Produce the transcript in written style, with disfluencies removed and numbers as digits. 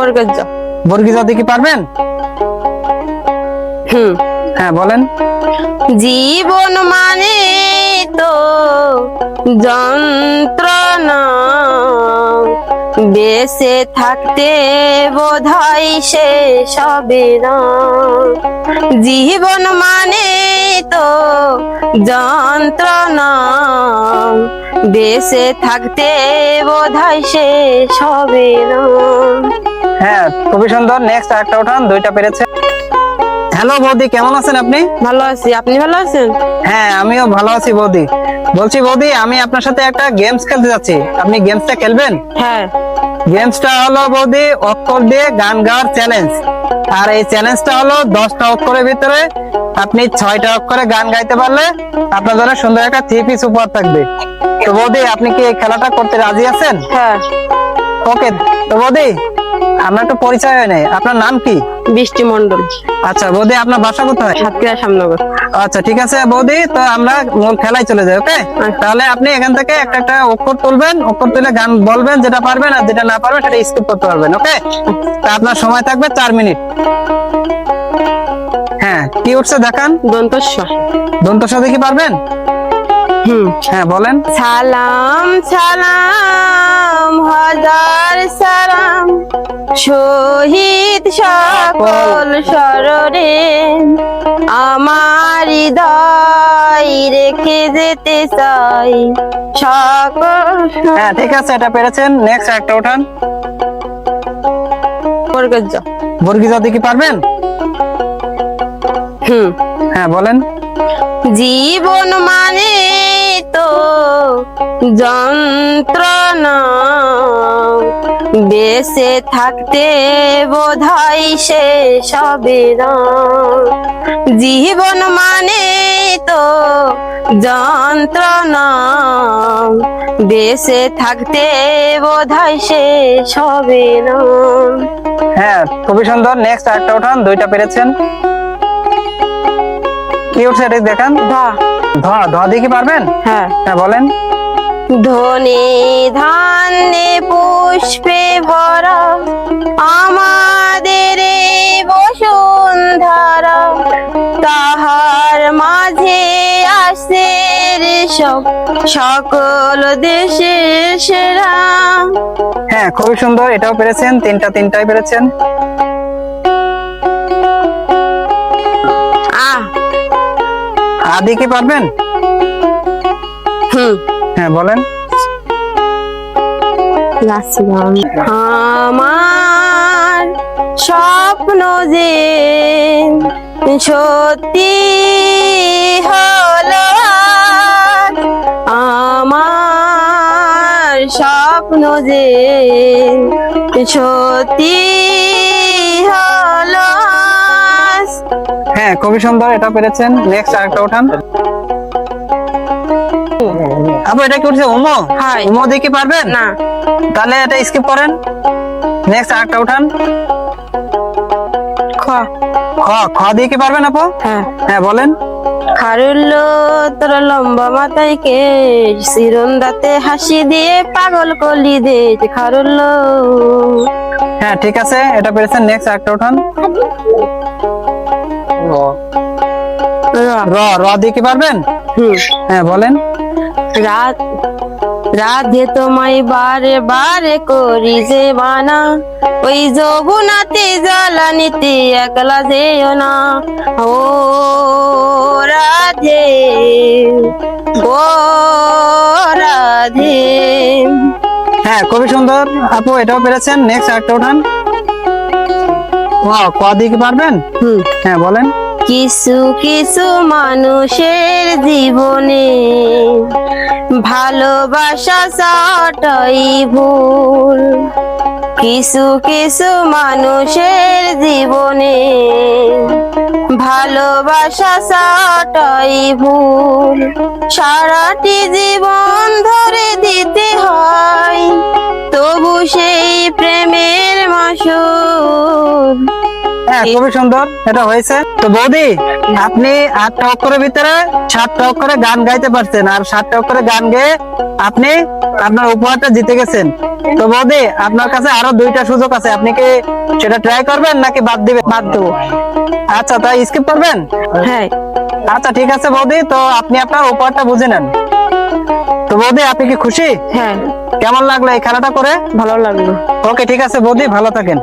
বর্গজ। বর্গীজ দেখি পারবেন? হ্যাঁ বলেন। জীবন মানে তো যন্ত্রণা, বেঁচে থাকতে বোধহয় শেষ হবে না। জীবন মানে তো যন্ত্রণা, বেঁচে থাকতে বোধহয় শেষ হবে না। হ্যাঁ খুবই সুন্দর। নেক্সট আরেকটা উঠান, দুইটা পেরেছে। হ্যালো বৌদি, কেমন আছেন আপনি? ভালো আছি, আপনি ভালো আছেন? হ্যাঁ আমিও ভালো আছি বৌদি। বলছি বৌদি, আমি আপনার সাথে একটা গেমস খেলতে যাচ্ছি, আপনি গেমসটা খেলবেন? হ্যাঁ। গেমসটা হলো বৌদি অক্ষর দিয়ে গান গাওয়ার চ্যালেঞ্জ। আর এই চ্যালেঞ্জটা হলো 10টা অক্ষরের ভিতরে আপনি 6টা অক্ষরে গান গাইতে পারলে আপনার জন্য সুন্দর একটা 3 পিস উপহার থাকবে। তো বৌদি আপনি কি এই খেলাটা করতে রাজি আছেন? হ্যাঁ। ওকে। তো বৌদি আমরা একটু পরিচয় হয় নাই, আপনার নাম কি? বৃষ্টি মন্ডল। আচ্ছা বৌদি, আপনার বাসা কোথায়? সাতক্ষীরা শ্যামনগর। আচ্ছা ঠিক আছে বৌদি, তো আমরা মূল খেলায় চলে যাই। ওকে, তাহলে আপনি এখান থেকে একটা একটা অক্ষর তুলবেন, অক্ষর তুলে গান বলবেন, যেটা পারবেন, আর যেটা না পারবেন সেটা স্কিপ করতে পারবেন। ওকে, তা আপনার সময় থাকবে 4 মিনিট। হ্যাঁ কি উঠছে দেখান। দন্তস্ব। দন্তস্ব দেখি পারবেন? হ্যাঁ বলেন। সালাম সালাম হাজার সালাম, শহীদ সকল স্মরণে আমার হৃদয় রেখে যেতে চাই সকল। হ্যাঁ ঠিক আছে, এটা পেরেছেন। নেক্সট একটা উঠান। বর্গজ। বর্গীজ দেখি পারবেন? হ্যাঁ বলেন। জীবন মানে তো যন্ত্রণা, বেঁচে থাকতে বোধহয় শেষ হবে না। জীবন মানে তো যন্ত্রণা, বেঁচে থাকতে বোধহয় শেষ হবে না। হ্যাঁ খুবই সুন্দর। নেক্সট আরেকটা উঠান, দুইটা পেরেছেন। কি উঠছে এটা দেখান। ধোঁয়া। ধোঁয়া দেখি পারবেন? হ্যাঁ। হ্যাঁ বলেন। ধনে ধান্যে পুষ্পে ভরা আমাদের বসুন্ধরা, তাহার মাঝে আসে সব সকল দেশের সেরা। হ্যাঁ খুবই সুন্দর, এটাও পেরেছেন। তিনটাই পেরেছেন। আদি কি পারবেন? হ্যাঁ বলেন। আমার স্বপ্ন যে সত্যি হলো, আমার স্বপ্ন যে সত্যি হলো। হ্যাঁ খুবই সুন্দর, এটা পেরেছেন। নেক্সট আরেকটা উঠান। আপু এটা কি উঠছে? উমো। হ্যাঁ। উমো দেখি পারবেন? না। তাহলে এটা স্কিপ করেন। নেক্সট আরেকটা উঠান। খ। খ। খ দিয়ে কি পারবেন আপু? হ্যাঁ। হ্যাঁ বলেন। খারুল্লো তোর লম্বা মাথায় কেশ, চিরন্দাতে হাসি দিয়ে পাগল করলি দে খারুল্লো। হ্যাঁ ঠিক আছে, এটা পেরেছেন। নেক্সট আরেকটা উঠান। র। র দিয়ে কি পারবেন? হ্যাঁ বলেন। রাধে তোমায় বারে বারে করি যে বানা, ওই যমুনাতে জ্বালানিতে একলা যেও না। ও রাধে, ও রাধে। হ্যাঁ খুবই সুন্দর আপু, এটাও পেরেছেন। নেক্সট আরেকটা উঠান। ক দিয়ে কি পারবেন? হ্যাঁ বলেন। কিছু কিছু মানুষের জীবনে ভালোবাসা চাটাই ভুল, কিছু কিছু মানুষের জীবনে ভালোবাসা চাটাই ভুল। সারাটি জীবন ধরে দিতে হয় তবু সেই প্রেমের মাসুল। হ্যাঁ, খুবই সুন্দর, এটা হয়েছে। তো বৌদি, আপনি 8টা অক্ষরের ভিতরে 7টা অক্ষরে গান গাইতে পারছেন, আর 7টা অক্ষরে গান গেয়ে আপনি আপনার উপহারটা জিতে গেছেন। তো বৌদি, আপনার কাছে আরো 2টা সুযোগ আছে, আপনি কি সেটা ট্রাই করবেন নাকি বাদ দিবেন? বাদ দেবো। আচ্ছা, তাই স্কিপ করবেন? হ্যাঁ। আচ্ছা ঠিক আছে বৌদি, তো আপনি আপনার উপহারটা বুঝে নেন। তো বৌদি, আপনি কি খুশি? হ্যাঁ, কেমন লাগলো এই খেলাটা করে? ভালো লাগলো। ওকে, ঠিক আছে বৌদি, ভালো থাকেন।